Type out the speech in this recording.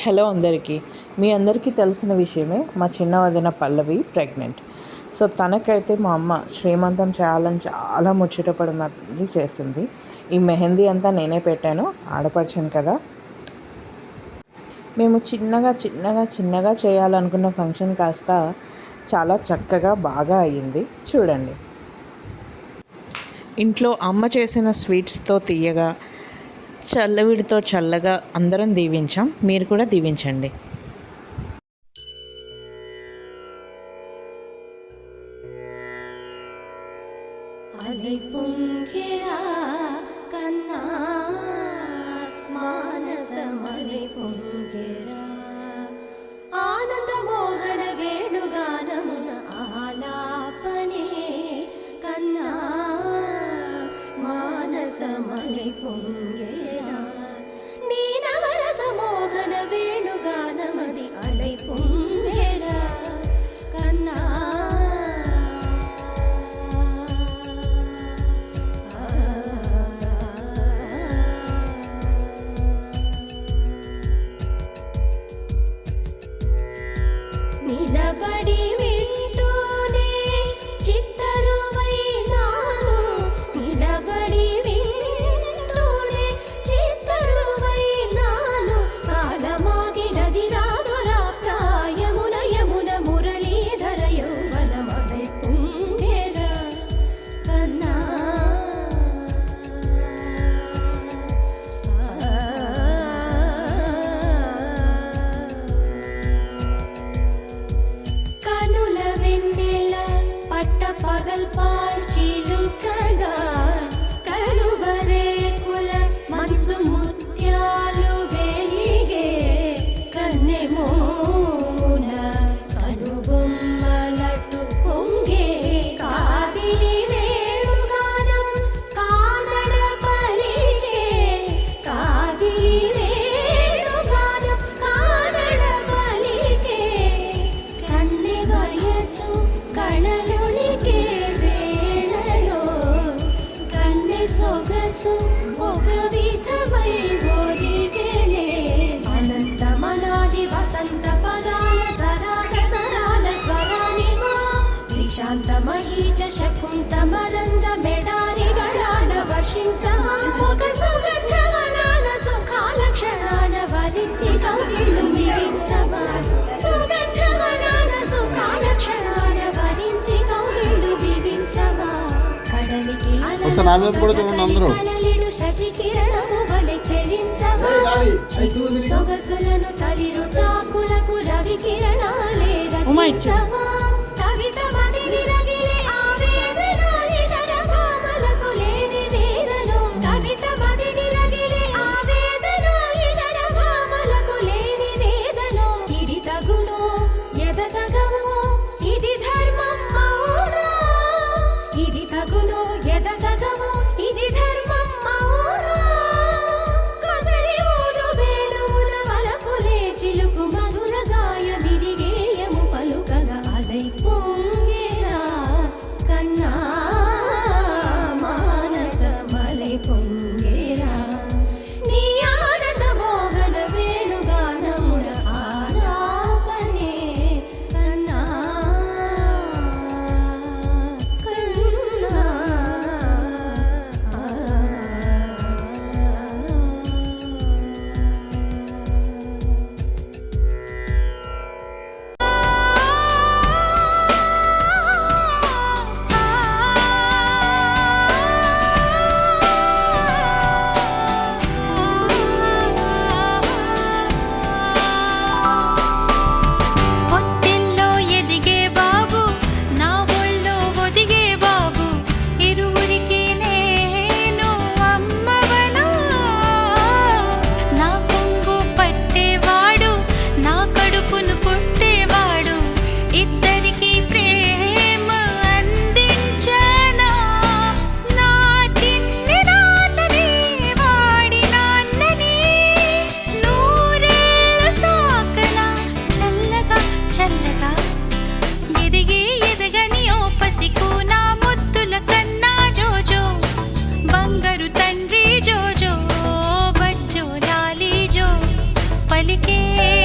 Hello అందరికీ. మీ అందరికీ తెలిసిన విషయమే, మా చిన్న వదిన పల్లవి ప్రెగ్నెంట్. సో తనకైతే మా అమ్మ శ్రీమంతం చేయాలని చాలా ముచ్చటపడినది చేసింది. ఈ మెహందీ అంతా నేనే పెట్టాను, ఆడపడిచాను కదా. మేము చిన్నగా చేయాలనుకున్న ఫంక్షన్ కాస్త చాలా చక్కగా బాగా అయ్యింది. చూడండి, ఇంట్లో అమ్మ చేసిన స్వీట్స్తో తీయగా, చల్లవిడితో చల్లగా అందరం దీవించాం. మీరు కూడా దీవించండి. అలై పొంగిరా కన్నా మానసమలై పొంగిరా ఆనంద మోహన వేణుగానమున ఆలాపనే కన్నా మానసమలై పొంగిరా నీ నవరస మోహన వేణుగానమది అలై పొంగిరా కన్నా నిలబడి వింటూనే చిత్తరువైనాను నిలబడి వింటూనే చిత్తరువైనాను కాలమాగినది రాదురా ప్రాయమున యమున మురళీధర యౌవన మదై పుంగెర కన్నా కనుల వెన్నెల పట్ట పగల్ పాల్చిలుకగా కలువరేకుల మనసు ముత్యాలు వెలిగే కన్నెమోన కనుబొమ్మలటు పొంగే కాదిలి వేణుగానం కాదడ పలిగే కాదిలి వేణుగానం కాదడ పలిగే కన్నె వయసు కళలునికే వేళలో కన్నె సొగసు ఒక విధమై ఒరిగెలే అనంతమనాది వసంత పదాల సరాగ సరాల స్వరానివా నిశాంత మహీజ శకుంత మరంద మెడారి గడాన వర్షించవా ఒక సుగంధవనాన సుఖాల క్షణాన వరించి కౌగిళ్ళు మిగించవా సుగంధవనాన సుఖాల క్షణాన వరించి కౌగిళ్ళు బిగించవా కడలికి అలలిడు శశి కిరణము వలె చెలించవా చిగురు సొగసులను తలిరుటాకులకు రవి కిరణాలే రచించవా కవిత మదిని రగిలే ఆవేదన ఇతర భామలకు లేని వేదనో కవిత మదిని రగిలే ఆవేదన ఇతర భామలకు లేని వేదనో ఇది తగునో ఎదతగమో ఇది ధర్మం అవునా ఇది తగునో ఎదతగమో ఇది ధర్మం అవునా కొసరి ఊదు వేణువుల వలపులే చిలుకు మధుర గాయ విరిగేయము పలుకగా అలై పలికే